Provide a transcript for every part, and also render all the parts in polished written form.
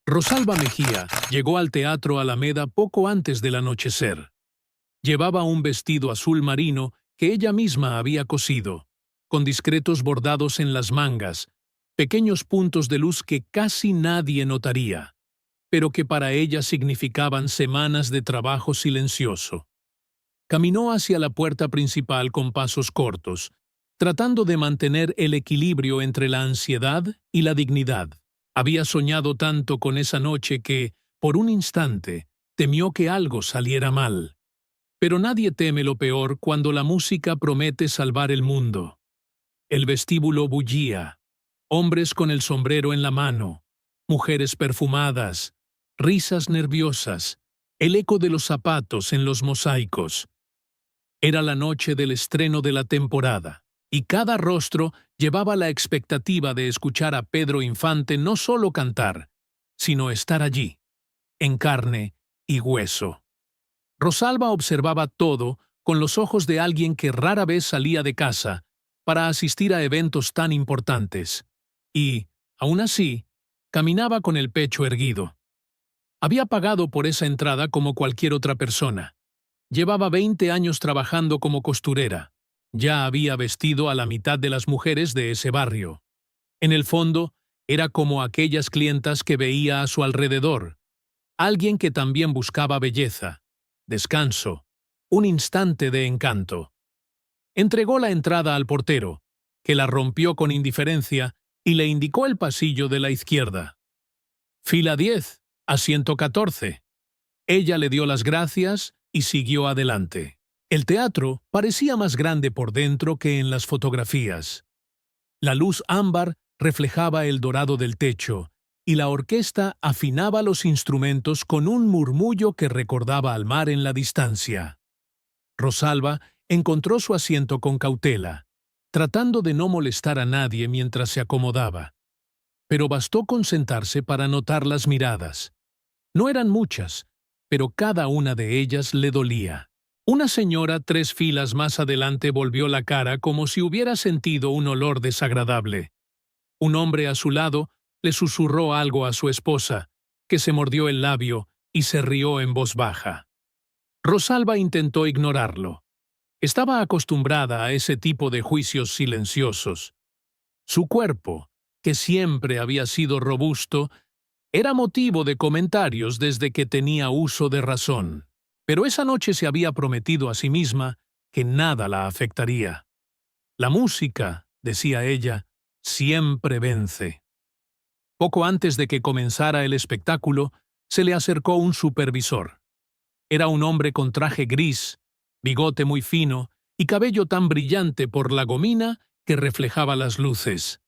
Rosalba Mejía llegó al Teatro Alameda poco antes del anochecer. Llevaba un vestido azul marino que ella misma había cosido, con discretos bordados en las mangas, pequeños puntos de luz que casi nadie notaría, pero que para ella significaban semanas de trabajo silencioso. Caminó hacia la puerta principal con pasos cortos, tratando de mantener el equilibrio entre la ansiedad y la dignidad. Había soñado tanto con esa noche que, por un instante, temió que algo saliera mal. Pero nadie teme lo peor cuando la música promete salvar el mundo. El vestíbulo bullía, hombres con el sombrero en la mano, mujeres perfumadas, risas nerviosas, el eco de los zapatos en los mosaicos. Era la noche del estreno de la temporada, y cada rostro llevaba la expectativa de escuchar a Pedro Infante no solo cantar, sino estar allí, en carne y hueso. Rosalba observaba todo con los ojos de alguien que rara vez salía de casa para asistir a eventos tan importantes, y, aún así, caminaba con el pecho erguido. Había pagado por esa entrada como cualquier otra persona. Llevaba 20 años trabajando como costurera. Ya había vestido a la mitad de las mujeres de ese barrio. En el fondo, era como aquellas clientas que veía a su alrededor. Alguien que también buscaba belleza, descanso, un instante de encanto. Entregó la entrada al portero, que la rompió con indiferencia y le indicó el pasillo de la izquierda. Fila 10, asiento 14. Ella le dio las gracias y siguió adelante. El teatro parecía más grande por dentro que en las fotografías. La luz ámbar reflejaba el dorado del techo, y la orquesta afinaba los instrumentos con un murmullo que recordaba al mar en la distancia. Rosalba encontró su asiento con cautela, tratando de no molestar a nadie mientras se acomodaba. Pero bastó con sentarse para notar las miradas. No eran muchas, pero cada una de ellas le dolía. Una señora 3 filas más adelante volvió la cara como si hubiera sentido un olor desagradable. Un hombre a su lado le susurró algo a su esposa, que se mordió el labio y se rió en voz baja. Rosalba intentó ignorarlo. Estaba acostumbrada a ese tipo de juicios silenciosos. Su cuerpo, que siempre había sido robusto, era motivo de comentarios desde que tenía uso de razón. Pero esa noche se había prometido a sí misma que nada la afectaría. La música, decía ella, siempre vence. Poco antes de que comenzara el espectáculo, se le acercó un supervisor. Era un hombre con traje gris, bigote muy fino y cabello tan brillante por la gomina que reflejaba las luces.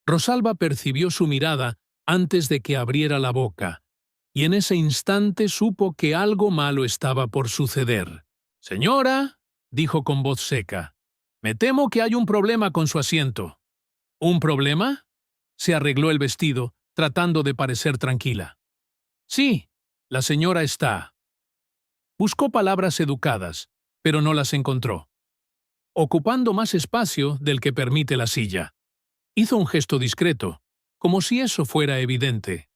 Rosalba percibió su mirada antes de que abriera la boca, y en ese instante supo que algo malo estaba por suceder. «Señora», dijo con voz seca, «me temo que hay un problema con su asiento». «¿Un problema?», se arregló el vestido, tratando de parecer tranquila. «Sí, la señora está». Buscó palabras educadas, pero no las encontró. «Ocupando más espacio del que permite la silla». Hizo un gesto discreto, como si eso fuera evidente.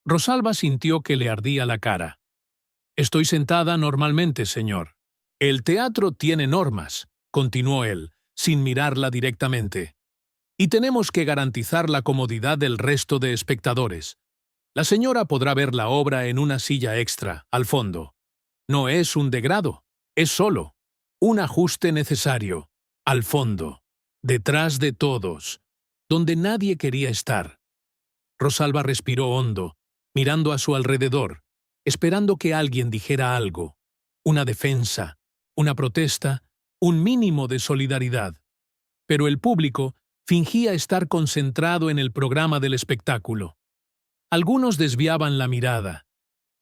Rosalba sintió que le ardía la cara. «Estoy sentada normalmente, señor». «El teatro tiene normas», continuó él, sin mirarla directamente. «Y tenemos que garantizar la comodidad del resto de espectadores. La señora podrá ver la obra en una silla extra, al fondo. No es un degrado, es solo un ajuste necesario, al fondo, detrás de todos, donde nadie quería estar». Rosalba respiró hondo, mirando a su alrededor, esperando que alguien dijera algo, una defensa, una protesta, un mínimo de solidaridad. Pero el público fingía estar concentrado en el programa del espectáculo. Algunos desviaban la mirada.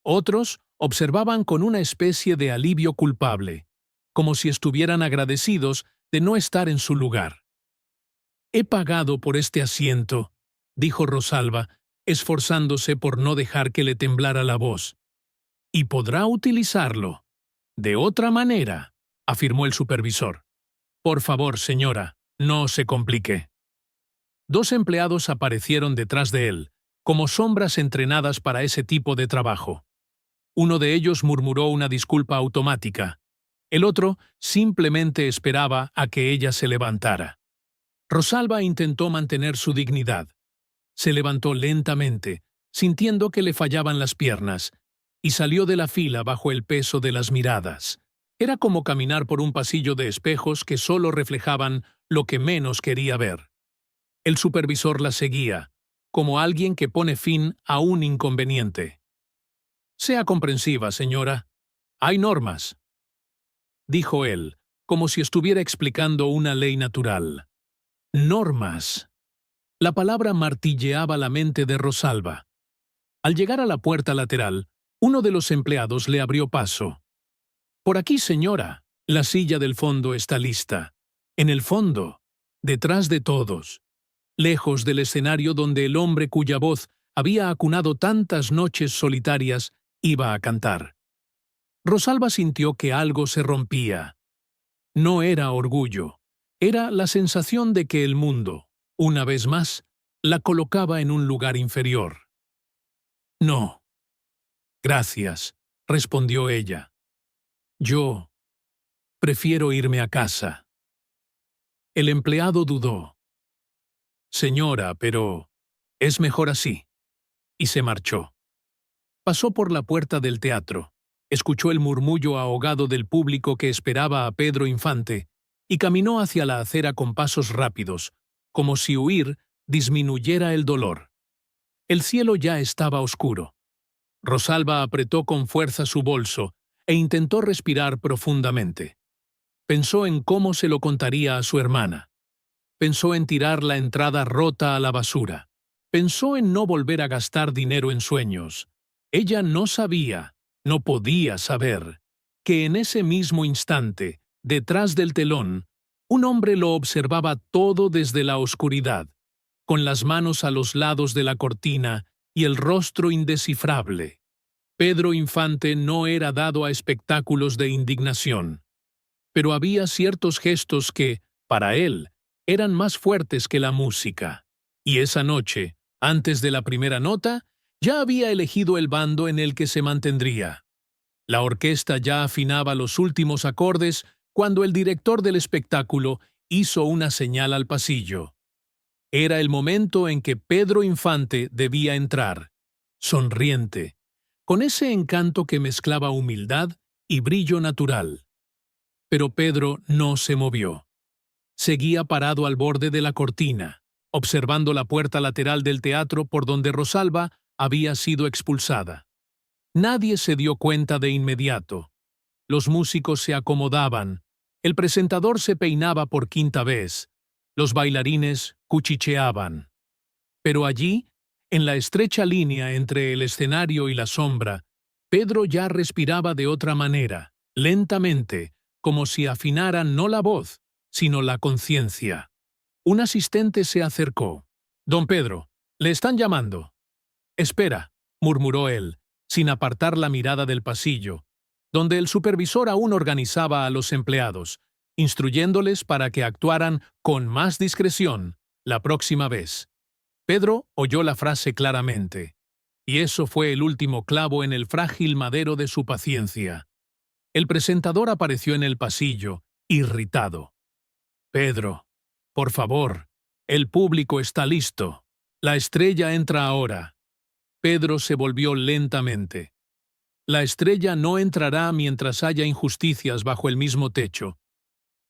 Otros observaban con una especie de alivio culpable, como si estuvieran agradecidos de no estar en su lugar. «He pagado por este asiento», dijo Rosalba, esforzándose por no dejar que le temblara la voz. «Y podrá utilizarlo. De otra manera», afirmó el supervisor. «Por favor, señora, no se complique». 2 empleados aparecieron detrás de él, como sombras entrenadas para ese tipo de trabajo. Uno de ellos murmuró una disculpa automática. El otro simplemente esperaba a que ella se levantara. Rosalba intentó mantener su dignidad. Se levantó lentamente, sintiendo que le fallaban las piernas, y salió de la fila bajo el peso de las miradas. Era como caminar por un pasillo de espejos que solo reflejaban lo que menos quería ver. El supervisor la seguía, como alguien que pone fin a un inconveniente. «Sea comprensiva, señora. Hay normas», dijo él, como si estuviera explicando una ley natural. «Normas». La palabra martilleaba la mente de Rosalba. Al llegar a la puerta lateral, uno de los empleados le abrió paso. «Por aquí, señora. La silla del fondo está lista. En el fondo, detrás de todos, lejos del escenario donde el hombre cuya voz había acunado tantas noches solitarias iba a cantar». Rosalba sintió que algo se rompía. No era orgullo, era la sensación de que el mundo, una vez más, la colocaba en un lugar inferior. «No. Gracias», respondió ella. «Yo prefiero irme a casa». El empleado dudó. «Señora, pero es mejor así», y se marchó. Pasó por la puerta del teatro, escuchó el murmullo ahogado del público que esperaba a Pedro Infante y caminó hacia la acera con pasos rápidos, como si huir disminuyera el dolor. El cielo ya estaba oscuro. Rosalba apretó con fuerza su bolso e intentó respirar profundamente. Pensó en cómo se lo contaría a su hermana. Pensó en tirar la entrada rota a la basura. Pensó en no volver a gastar dinero en sueños. Ella no sabía, no podía saber, que en ese mismo instante, detrás del telón, un hombre lo observaba todo desde la oscuridad, con las manos a los lados de la cortina y el rostro indescifrable. Pedro Infante no era dado a espectáculos de indignación, pero había ciertos gestos que, para él, eran más fuertes que la música. Y esa noche, antes de la primera nota, ya había elegido el bando en el que se mantendría. La orquesta ya afinaba los últimos acordes cuando el director del espectáculo hizo una señal al pasillo. Era el momento en que Pedro Infante debía entrar, sonriente, con ese encanto que mezclaba humildad y brillo natural. Pero Pedro no se movió. Seguía parado al borde de la cortina, observando la puerta lateral del teatro por donde Rosalba había sido expulsada. Nadie se dio cuenta de inmediato. Los músicos se acomodaban, el presentador se peinaba por quinta vez, los bailarines cuchicheaban. Pero allí, en la estrecha línea entre el escenario y la sombra, Pedro ya respiraba de otra manera, lentamente, como si afinara no la voz, sino la conciencia. Un asistente se acercó. «Don Pedro, le están llamando». «Espera», murmuró él, sin apartar la mirada del pasillo, donde el supervisor aún organizaba a los empleados, instruyéndoles para que actuaran con más discreción la próxima vez. Pedro oyó la frase claramente, y eso fue el último clavo en el frágil madero de su paciencia. El presentador apareció en el pasillo, irritado. «Pedro, por favor, el público está listo. La estrella entra ahora». Pedro se volvió lentamente. La estrella no entrará mientras haya injusticias bajo el mismo techo.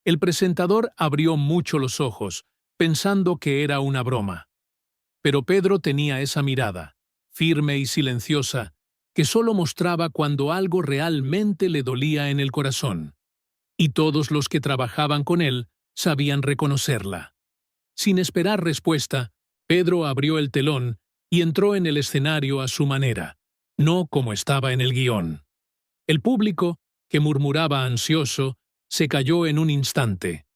El presentador abrió mucho los ojos, pensando que era una broma. Pero Pedro tenía esa mirada, firme y silenciosa, que solo mostraba cuando algo realmente le dolía en el corazón. Y todos los que trabajaban con él sabían reconocerla. Sin esperar respuesta, Pedro abrió el telón y entró en el escenario a su manera, no como estaba en el guión. El público, que murmuraba ansioso, se calló en un instante.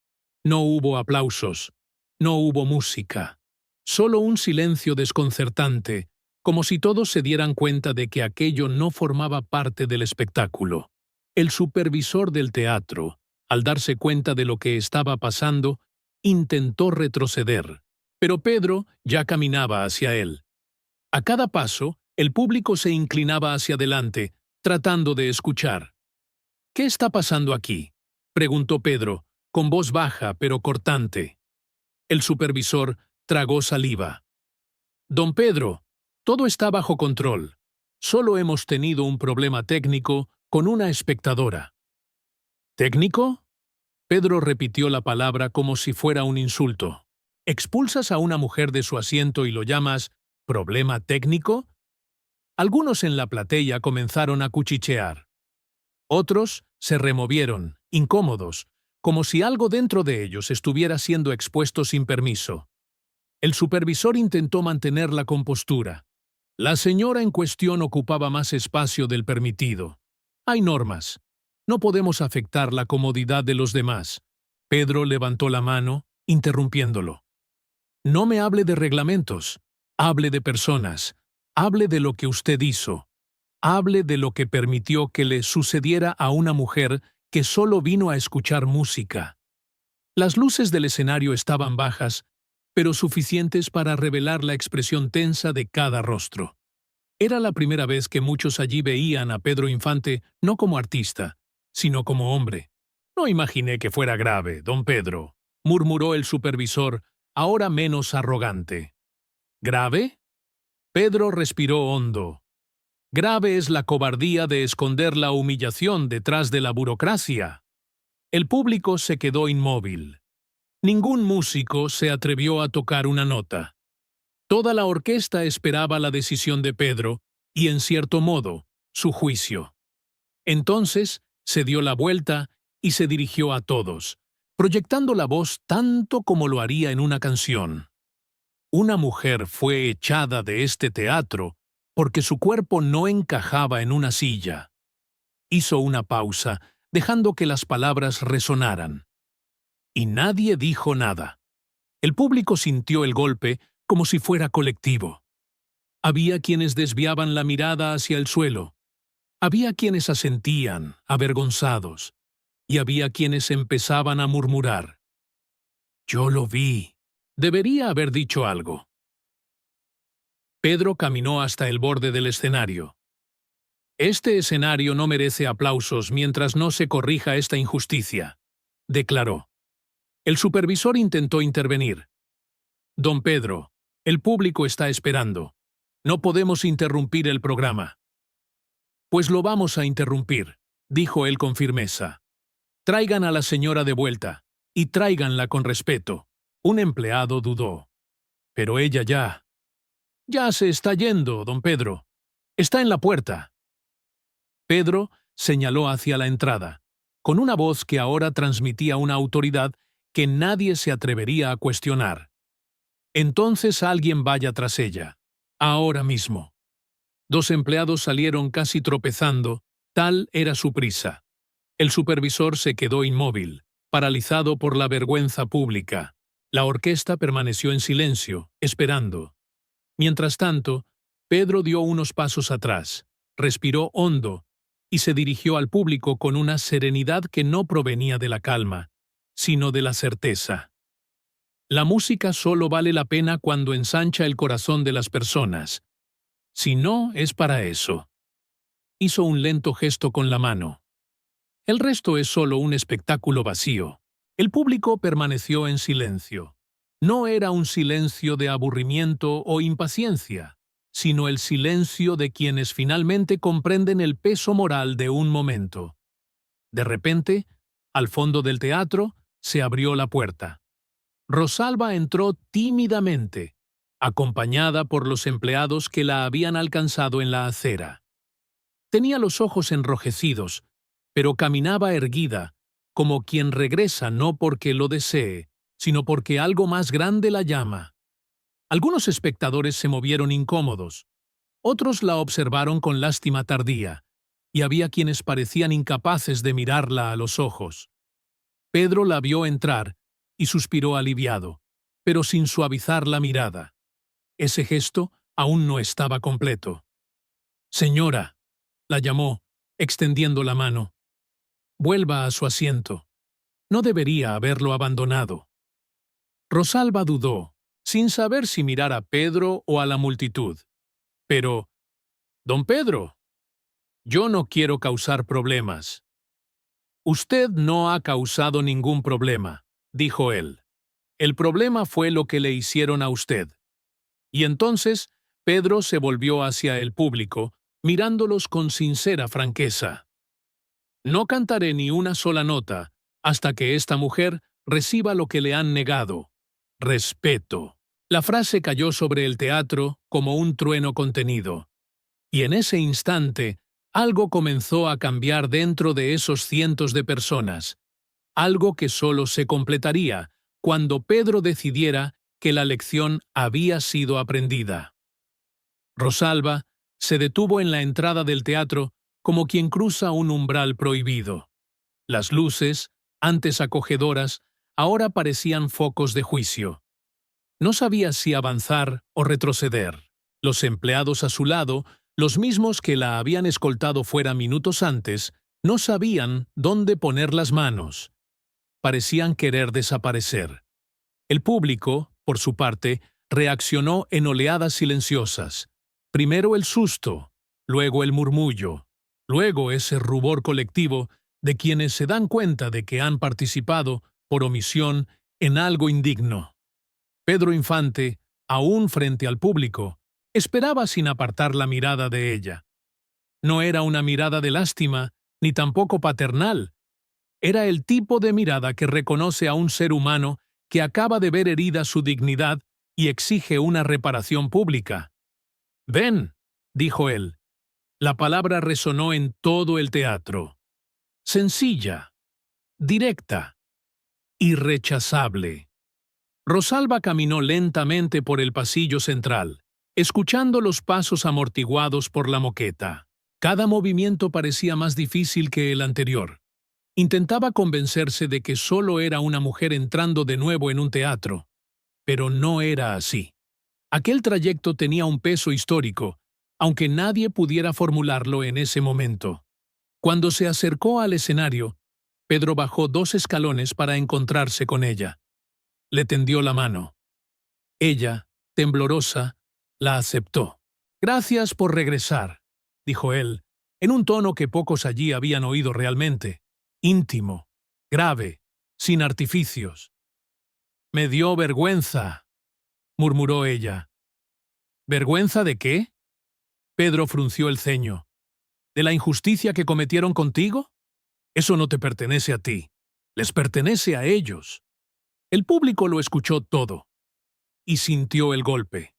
No hubo aplausos, no hubo música, solo un silencio desconcertante, como si todos se dieran cuenta de que aquello no formaba parte del espectáculo. El supervisor del teatro, al darse cuenta de lo que estaba pasando, intentó retroceder, pero Pedro ya caminaba hacia él. A cada paso, el público se inclinaba hacia adelante, tratando de escuchar. «¿Qué está pasando aquí?», preguntó Pedro, con voz baja pero cortante. El supervisor tragó saliva. «Don Pedro, todo está bajo control. Solo hemos tenido un problema técnico con una espectadora». «¿Técnico?», Pedro repitió la palabra como si fuera un insulto. «¿Expulsas a una mujer de su asiento y lo llamas problema técnico?». Algunos en la platea comenzaron a cuchichear. Otros se removieron, incómodos, como si algo dentro de ellos estuviera siendo expuesto sin permiso. El supervisor intentó mantener la compostura. La señora en cuestión ocupaba más espacio del permitido. Hay normas. No podemos afectar la comodidad de los demás. Pedro levantó la mano, interrumpiéndolo. «No me hable de reglamentos. Hable de personas. Hable de lo que usted hizo. Hable de lo que permitió que le sucediera a una mujer que solo vino a escuchar música». Las luces del escenario estaban bajas, pero suficientes para revelar la expresión tensa de cada rostro. Era la primera vez que muchos allí veían a Pedro Infante no como artista, sino como hombre. «No imaginé que fuera grave, don Pedro», murmuró el supervisor, ahora menos arrogante. «¿Grave?». Pedro respiró hondo. «Grave es la cobardía de esconder la humillación detrás de la burocracia». El público se quedó inmóvil. Ningún músico se atrevió a tocar una nota. Toda la orquesta esperaba la decisión de Pedro y, en cierto modo, su juicio. Entonces se dio la vuelta y se dirigió a todos, proyectando la voz tanto como lo haría en una canción. «Una mujer fue echada de este teatro porque su cuerpo no encajaba en una silla». Hizo una pausa, dejando que las palabras resonaran. Y nadie dijo nada. El público sintió el golpe como si fuera colectivo. Había quienes desviaban la mirada hacia el suelo. Había quienes asentían, avergonzados. Y había quienes empezaban a murmurar. «Yo lo vi. Debería haber dicho algo». Pedro caminó hasta el borde del escenario. «Este escenario no merece aplausos mientras no se corrija esta injusticia», declaró. El supervisor intentó intervenir. «Don Pedro, el público está esperando. No podemos interrumpir el programa». «Pues lo vamos a interrumpir», dijo él con firmeza. «Traigan a la señora de vuelta, y tráiganla con respeto». Un empleado dudó. «Pero ella ya... Ya se está yendo, don Pedro. Está en la puerta». Pedro señaló hacia la entrada, con una voz que ahora transmitía una autoridad que nadie se atrevería a cuestionar. «Entonces alguien vaya tras ella. Ahora mismo». Dos empleados salieron casi tropezando, tal era su prisa. El supervisor se quedó inmóvil, paralizado por la vergüenza pública. La orquesta permaneció en silencio, esperando. Mientras tanto, Pedro dio unos pasos atrás, respiró hondo y se dirigió al público con una serenidad que no provenía de la calma, sino de la certeza. La música solo vale la pena cuando ensancha el corazón de las personas. Si no, es para eso. Hizo un lento gesto con la mano. El resto es solo un espectáculo vacío. El público permaneció en silencio. No era un silencio de aburrimiento o impaciencia, sino el silencio de quienes finalmente comprenden el peso moral de un momento. De repente, al fondo del teatro, se abrió la puerta. Rosalba entró tímidamente, acompañada por los empleados que la habían alcanzado en la acera. Tenía los ojos enrojecidos, pero caminaba erguida, como quien regresa no porque lo desee, sino porque algo más grande la llama. Algunos espectadores se movieron incómodos, otros la observaron con lástima tardía, y había quienes parecían incapaces de mirarla a los ojos. Pedro la vio entrar y suspiró aliviado, pero sin suavizar la mirada. Ese gesto aún no estaba completo. «Señora», la llamó, extendiendo la mano. «Vuelva a su asiento. No debería haberlo abandonado». Rosalba dudó, sin saber si mirar a Pedro o a la multitud. Pero, don Pedro, yo no quiero causar problemas. Usted no ha causado ningún problema, dijo él. El problema fue lo que le hicieron a usted. Y entonces Pedro se volvió hacia el público, mirándolos con sincera franqueza. No cantaré ni una sola nota hasta que esta mujer reciba lo que le han negado: respeto. La frase cayó sobre el teatro como un trueno contenido. Y en ese instante, algo comenzó a cambiar dentro de esos cientos de personas. Algo que solo se completaría cuando Pedro decidiera que la lección había sido aprendida. Rosalba se detuvo en la entrada del teatro como quien cruza un umbral prohibido. Las luces, antes acogedoras, ahora parecían focos de juicio. No sabía si avanzar o retroceder. Los empleados a su lado, los mismos que la habían escoltado fuera minutos antes, no sabían dónde poner las manos. Parecían querer desaparecer. El público, por su parte, reaccionó en oleadas silenciosas. Primero el susto, luego el murmullo, luego ese rubor colectivo de quienes se dan cuenta de que han participado, por omisión, en algo indigno. Pedro Infante, aún frente al público, esperaba sin apartar la mirada de ella. No era una mirada de lástima, ni tampoco paternal. Era el tipo de mirada que reconoce a un ser humano que acaba de ver herida su dignidad y exige una reparación pública. «Ven», dijo él. La palabra resonó en todo el teatro. Sencilla, directa, irrechazable. Rosalba caminó lentamente por el pasillo central, escuchando los pasos amortiguados por la moqueta. Cada movimiento parecía más difícil que el anterior. Intentaba convencerse de que solo era una mujer entrando de nuevo en un teatro. Pero no era así. Aquel trayecto tenía un peso histórico, aunque nadie pudiera formularlo en ese momento. Cuando se acercó al escenario, Pedro bajó 2 escalones para encontrarse con ella. Le tendió la mano. Ella, temblorosa, la aceptó. «Gracias por regresar», dijo él, en un tono que pocos allí habían oído realmente. Íntimo, grave, sin artificios. «Me dio vergüenza», murmuró ella. «¿Vergüenza de qué?». Pedro frunció el ceño. «¿De la injusticia que cometieron contigo? Eso no te pertenece a ti. Les pertenece a ellos». El público lo escuchó todo y sintió el golpe.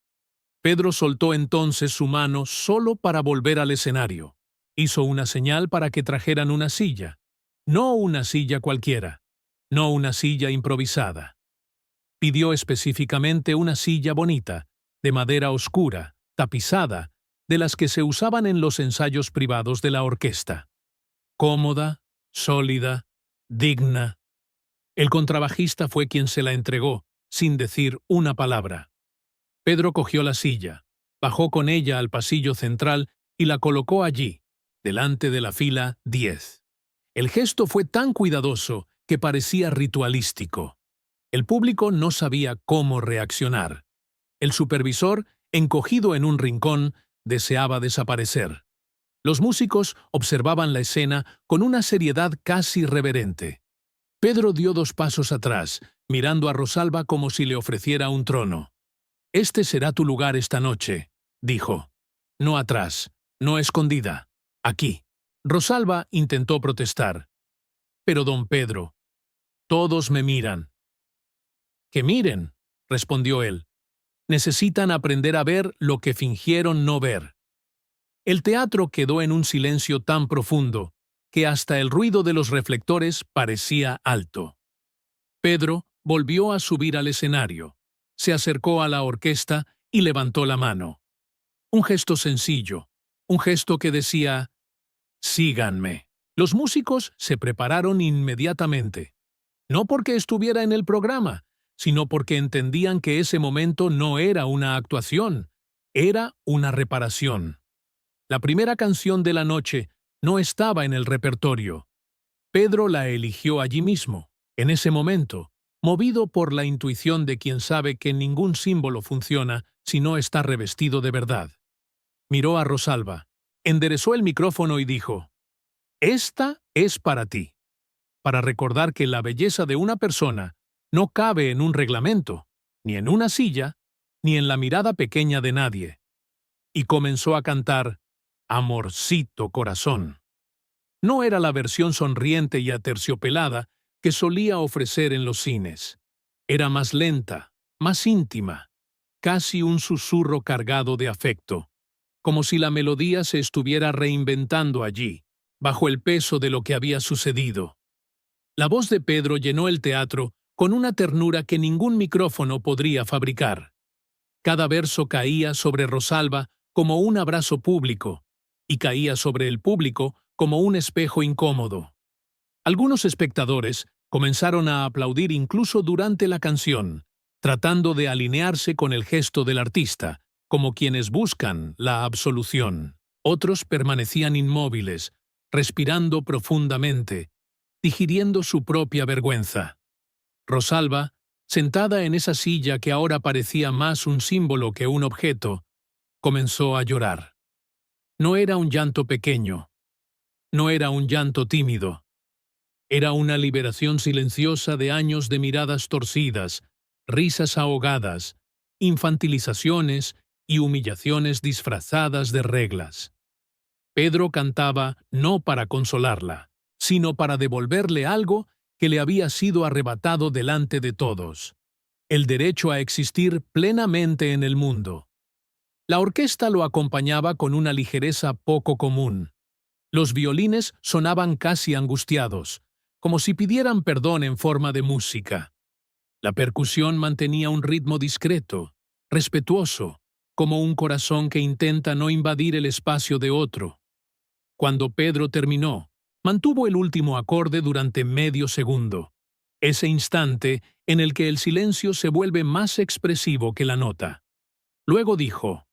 Pedro soltó entonces su mano solo para volver al escenario. Hizo una señal para que trajeran una silla. No una silla cualquiera, no una silla improvisada. Pidió específicamente una silla bonita, de madera oscura, tapizada, de las que se usaban en los ensayos privados de la orquesta. Cómoda, sólida, digna. El contrabajista fue quien se la entregó, sin decir una palabra. Pedro cogió la silla, bajó con ella al pasillo central y la colocó allí, delante de la fila 10. El gesto fue tan cuidadoso que parecía ritualístico. El público no sabía cómo reaccionar. El supervisor, encogido en un rincón, deseaba desaparecer. Los músicos observaban la escena con una seriedad casi reverente. Pedro dio 2 pasos atrás, mirando a Rosalba como si le ofreciera un trono. «Este será tu lugar esta noche», dijo. «No atrás, no escondida, aquí». Rosalba intentó protestar. «Pero don Pedro, todos me miran». «Que miren», respondió él. «Necesitan aprender a ver lo que fingieron no ver». El teatro quedó en un silencio tan profundo que hasta el ruido de los reflectores parecía alto. Pedro volvió a subir al escenario, se acercó a la orquesta y levantó la mano. Un gesto sencillo, un gesto que decía: «Síganme». Los músicos se prepararon inmediatamente, no porque estuviera en el programa, sino porque entendían que ese momento no era una actuación, era una reparación. La primera canción de la noche no estaba en el repertorio. Pedro la eligió allí mismo, en ese momento, movido por la intuición de quien sabe que ningún símbolo funciona si no está revestido de verdad. Miró a Rosalba, enderezó el micrófono y dijo: «Esta es para ti, para recordar que la belleza de una persona no cabe en un reglamento, ni en una silla, ni en la mirada pequeña de nadie». Y comenzó a cantar Amorcito Corazón. No era la versión sonriente y aterciopelada que solía ofrecer en los cines. Era más lenta, más íntima, casi un susurro cargado de afecto, como si la melodía se estuviera reinventando allí, bajo el peso de lo que había sucedido. La voz de Pedro llenó el teatro con una ternura que ningún micrófono podría fabricar. Cada verso caía sobre Rosalba como un abrazo público, y caía sobre el público como un espejo incómodo. Algunos espectadores comenzaron a aplaudir incluso durante la canción, tratando de alinearse con el gesto del artista, como quienes buscan la absolución. Otros permanecían inmóviles, respirando profundamente, digiriendo su propia vergüenza. Rosalba, sentada en esa silla que ahora parecía más un símbolo que un objeto, comenzó a llorar. No era un llanto pequeño, no era un llanto tímido. Era una liberación silenciosa de años de miradas torcidas, risas ahogadas, infantilizaciones y humillaciones disfrazadas de reglas. Pedro cantaba no para consolarla, sino para devolverle algo que le había sido arrebatado delante de todos: el derecho a existir plenamente en el mundo. La orquesta lo acompañaba con una ligereza poco común. Los violines sonaban casi angustiados, como si pidieran perdón en forma de música. La percusión mantenía un ritmo discreto, respetuoso, como un corazón que intenta no invadir el espacio de otro. Cuando Pedro terminó, mantuvo el último acorde durante medio segundo, ese instante en el que el silencio se vuelve más expresivo que la nota. Luego dijo: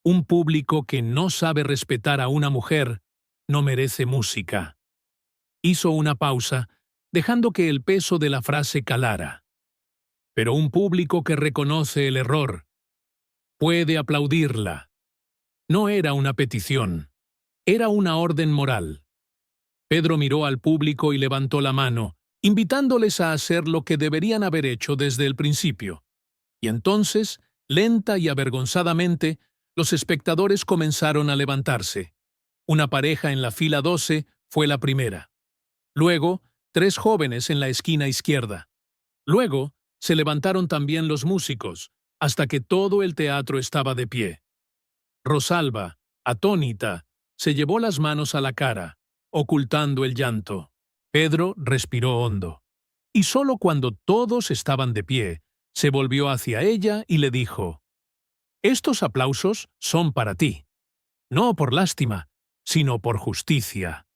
«Un público que no sabe respetar a una mujer no merece música». Hizo una pausa, dejando que el peso de la frase calara. «Pero un público que reconoce el error puede aplaudirla». No era una petición, era una orden moral. Pedro miró al público y levantó la mano, invitándoles a hacer lo que deberían haber hecho desde el principio. Y entonces, lenta y avergonzadamente, los espectadores comenzaron a levantarse. Una pareja en la fila 12 fue la primera. Luego, 3 jóvenes en la esquina izquierda. Luego, se levantaron también los músicos, hasta que todo el teatro estaba de pie. Rosalba, atónita, se llevó las manos a la cara, ocultando el llanto. Pedro respiró hondo. Y solo cuando todos estaban de pie, se volvió hacia ella y le dijo: «Estos aplausos son para ti. No por lástima, sino por justicia».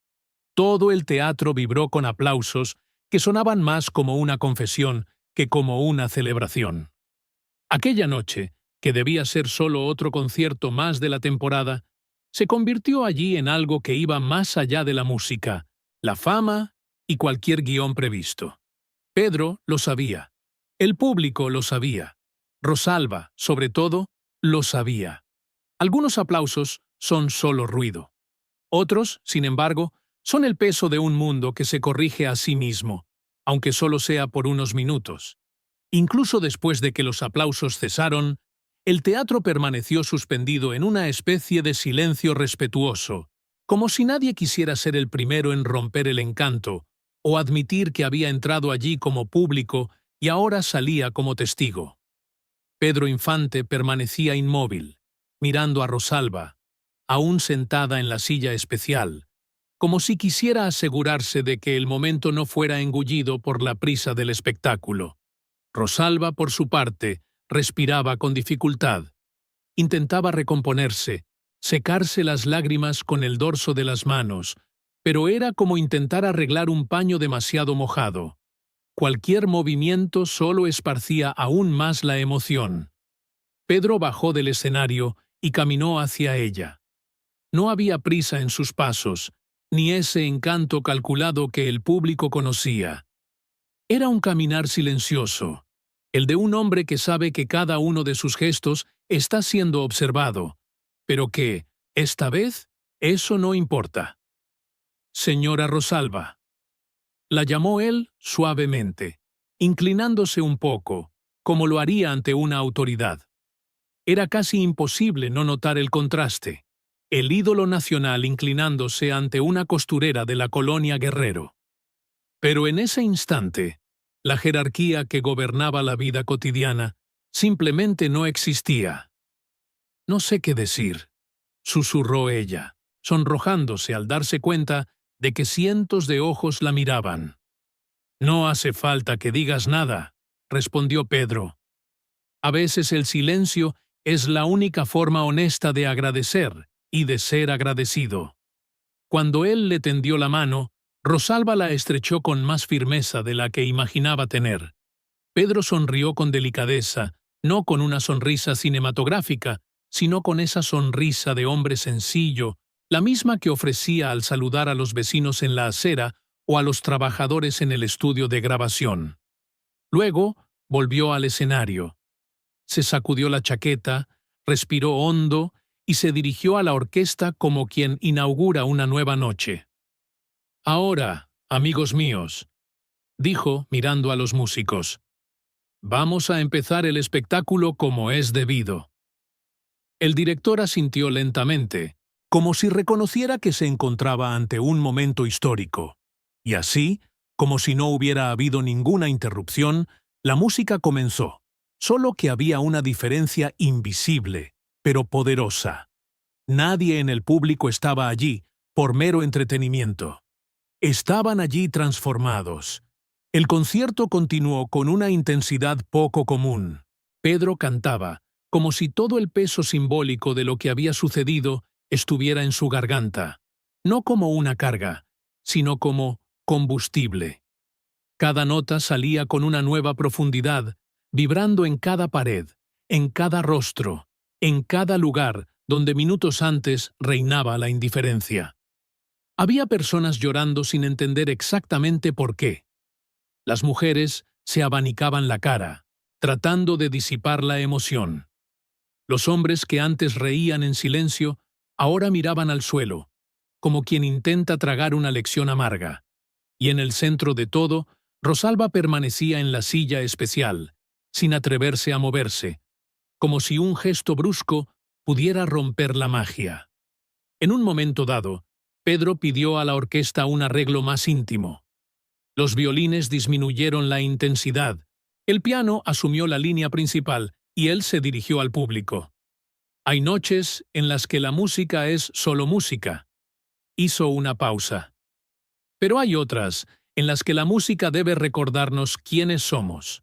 Todo el teatro vibró con aplausos que sonaban más como una confesión que como una celebración. Aquella noche, que debía ser solo otro concierto más de la temporada, se convirtió allí en algo que iba más allá de la música, la fama y cualquier guión previsto. Pedro lo sabía. El público lo sabía. Rosalba, sobre todo, lo sabía. Algunos aplausos son solo ruido. Otros, sin embargo, son el peso de un mundo que se corrige a sí mismo, aunque solo sea por unos minutos. Incluso después de que los aplausos cesaron, el teatro permaneció suspendido en una especie de silencio respetuoso, como si nadie quisiera ser el primero en romper el encanto o admitir que había entrado allí como público y ahora salía como testigo. Pedro Infante permanecía inmóvil, mirando a Rosalba, aún sentada en la silla especial, como si quisiera asegurarse de que el momento no fuera engullido por la prisa del espectáculo. Rosalba, por su parte, respiraba con dificultad. Intentaba recomponerse, secarse las lágrimas con el dorso de las manos, pero era como intentar arreglar un paño demasiado mojado. Cualquier movimiento solo esparcía aún más la emoción. Pedro bajó del escenario y caminó hacia ella. No había prisa en sus pasos, ni ese encanto calculado que el público conocía. Era un caminar silencioso, el de un hombre que sabe que cada uno de sus gestos está siendo observado, pero que, esta vez, eso no importa. Señora Rosalba. La llamó él suavemente, inclinándose un poco, como lo haría ante una autoridad. Era casi imposible no notar el contraste. El ídolo nacional inclinándose ante una costurera de la colonia Guerrero. Pero en ese instante, la jerarquía que gobernaba la vida cotidiana simplemente no existía. No sé qué decir, susurró ella, sonrojándose al darse cuenta de que cientos de ojos la miraban. No hace falta que digas nada, respondió Pedro. A veces el silencio es la única forma honesta de agradecer y de ser agradecido. Cuando él le tendió la mano, Rosalba la estrechó con más firmeza de la que imaginaba tener. Pedro sonrió con delicadeza, no con una sonrisa cinematográfica, sino con esa sonrisa de hombre sencillo, la misma que ofrecía al saludar a los vecinos en la acera o a los trabajadores en el estudio de grabación. Luego volvió al escenario. Se sacudió la chaqueta, respiró hondo y se dirigió a la orquesta como quien inaugura una nueva noche. Ahora, amigos míos, dijo mirando a los músicos, vamos a empezar el espectáculo como es debido. El director asintió lentamente, como si reconociera que se encontraba ante un momento histórico. Y así, como si no hubiera habido ninguna interrupción, la música comenzó, solo que había una diferencia invisible, pero poderosa. Nadie en el público estaba allí por mero entretenimiento. Estaban allí transformados. El concierto continuó con una intensidad poco común. Pedro cantaba, como si todo el peso simbólico de lo que había sucedido estuviera en su garganta, no como una carga, sino como combustible. Cada nota salía con una nueva profundidad, vibrando en cada pared, en cada rostro, en cada lugar donde minutos antes reinaba la indiferencia. Había personas llorando sin entender exactamente por qué. Las mujeres se abanicaban la cara, tratando de disipar la emoción. Los hombres que antes reían en silencio, ahora miraban al suelo, como quien intenta tragar una lección amarga. Y en el centro de todo, Rosalba permanecía en la silla especial, sin atreverse a moverse, como si un gesto brusco pudiera romper la magia. En un momento dado, Pedro pidió a la orquesta un arreglo más íntimo. Los violines disminuyeron la intensidad, el piano asumió la línea principal y él se dirigió al público. Hay noches en las que la música es solo música. Hizo una pausa. Pero hay otras en las que la música debe recordarnos quiénes somos.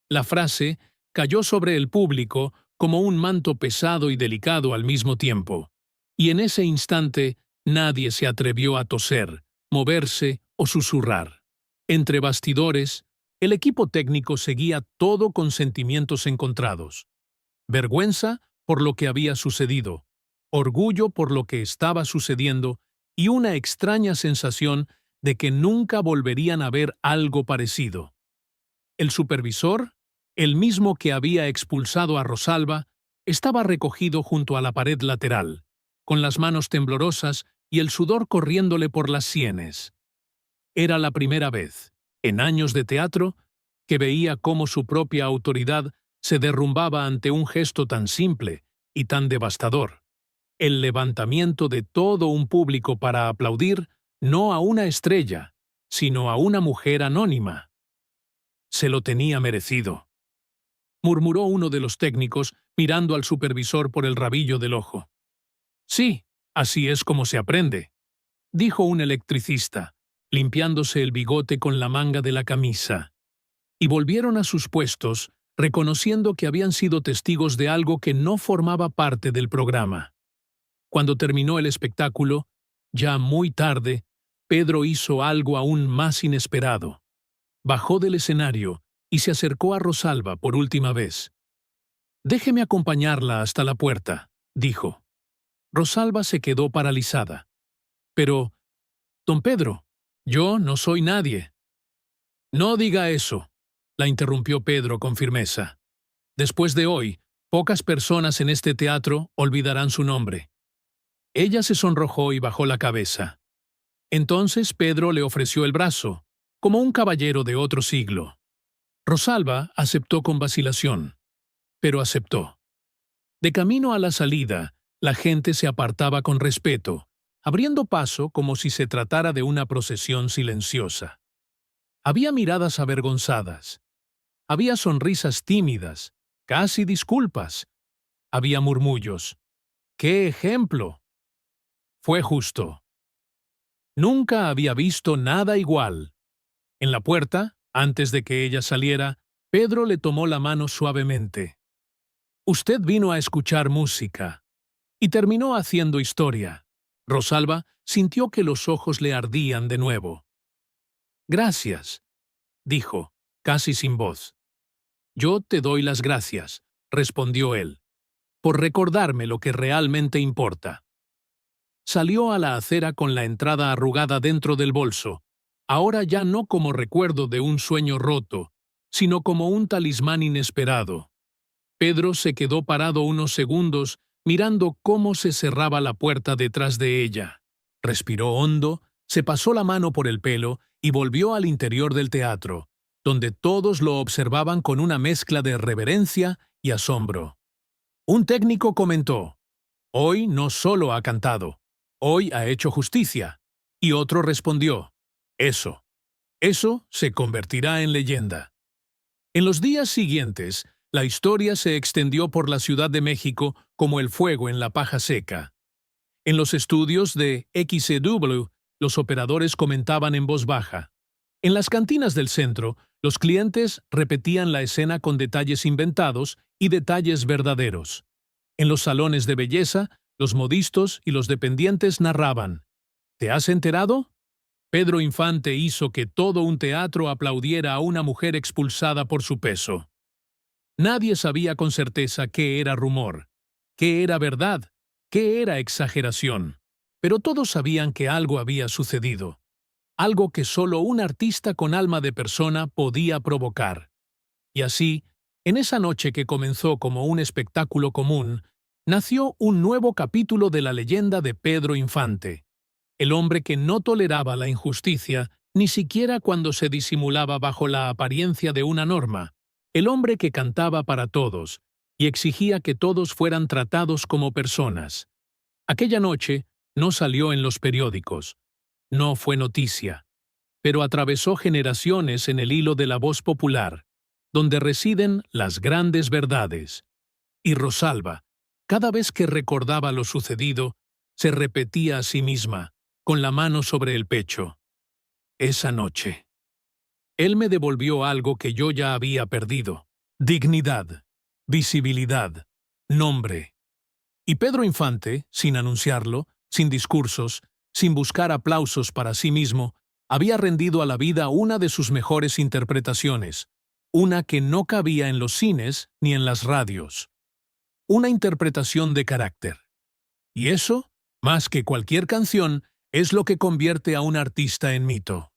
La frase cayó sobre el público como un manto pesado y delicado al mismo tiempo. Y en ese instante nadie se atrevió a toser, moverse o susurrar. Entre bastidores, el equipo técnico seguía todo con sentimientos encontrados. Vergüenza por lo que había sucedido, orgullo por lo que estaba sucediendo y una extraña sensación de que nunca volverían a ver algo parecido. El supervisor, el mismo que había expulsado a Rosalba, estaba recogido junto a la pared lateral, con las manos temblorosas y el sudor corriéndole por las sienes. Era la primera vez, en años de teatro, que veía cómo su propia autoridad se derrumbaba ante un gesto tan simple y tan devastador. El levantamiento de todo un público para aplaudir no a una estrella, sino a una mujer anónima. Se lo tenía merecido, murmuró uno de los técnicos mirando al supervisor por el rabillo del ojo. Sí, así es como se aprende, dijo un electricista, limpiándose el bigote con la manga de la camisa. Y volvieron a sus puestos, reconociendo que habían sido testigos de algo que no formaba parte del programa. Cuando terminó el espectáculo, ya muy tarde, Pedro hizo algo aún más inesperado. Bajó del escenario y se acercó a Rosalba por última vez. «Déjeme acompañarla hasta la puerta», dijo. Rosalba se quedó paralizada. «Pero, don Pedro, yo no soy nadie». «No diga eso», la interrumpió Pedro con firmeza. «Después de hoy, Pocas personas en este teatro olvidarán su nombre. Ella se sonrojó y bajó la cabeza. Entonces Pedro le ofreció el brazo, como un caballero de otro siglo. Rosalba aceptó con vacilación, pero aceptó. De camino a la salida, la gente se apartaba con respeto, abriendo paso como si se tratara de una procesión silenciosa. Había miradas avergonzadas. Había sonrisas tímidas, casi disculpas. Había murmullos. ¡Qué ejemplo! Fue justo. Nunca había visto nada igual. En la puerta, antes de que ella saliera, Pedro le tomó la mano suavemente. Usted vino a escuchar música. Y terminó haciendo historia. Rosalba sintió que los ojos le ardían de nuevo. Gracias, dijo, casi sin voz. Yo te doy las gracias, respondió él, por recordarme lo que realmente importa. Salió a la acera con la entrada arrugada dentro del bolso, ahora ya no como recuerdo de un sueño roto, sino como un talismán inesperado. Pedro se quedó parado unos segundos mirando cómo se cerraba la puerta detrás de ella. Respiró hondo, se pasó la mano por el pelo y volvió al interior del teatro, donde todos lo observaban con una mezcla de reverencia y asombro. Un técnico comentó: «Hoy no solo ha cantado, hoy ha hecho justicia». Y otro respondió: «Eso se convertirá en leyenda». En los días siguientes, la historia se extendió por la Ciudad de México como el fuego en la paja seca. En los estudios de XCW, los operadores comentaban en voz baja. En las cantinas del centro, los clientes repetían la escena con detalles inventados y detalles verdaderos. En los salones de belleza, los modistos y los dependientes narraban. ¿Te has enterado? Pedro Infante hizo que todo un teatro aplaudiera a una mujer expulsada por su peso. Nadie sabía con certeza qué era rumor, qué era verdad, qué era exageración. Pero todos sabían que algo había sucedido. Algo que solo un artista con alma de persona podía provocar. Y así, en esa noche que comenzó como un espectáculo común, nació un nuevo capítulo de la leyenda de Pedro Infante, el hombre que no toleraba la injusticia ni siquiera cuando se disimulaba bajo la apariencia de una norma, el hombre que cantaba para todos y exigía que todos fueran tratados como personas. Aquella noche no salió en los periódicos, no fue noticia, pero atravesó generaciones en el hilo de la voz popular, donde residen las grandes verdades. Y Rosalba, cada vez que recordaba lo sucedido, se repetía a sí misma, con la mano sobre el pecho: esa noche. Él me devolvió algo que yo ya había perdido: dignidad, visibilidad, nombre. Y Pedro Infante, sin anunciarlo, sin discursos, sin buscar aplausos para sí mismo, había rendido a la vida una de sus mejores interpretaciones, una que no cabía en los cines ni en las radios. Una interpretación de carácter. Y eso, más que cualquier canción, es lo que convierte a un artista en mito.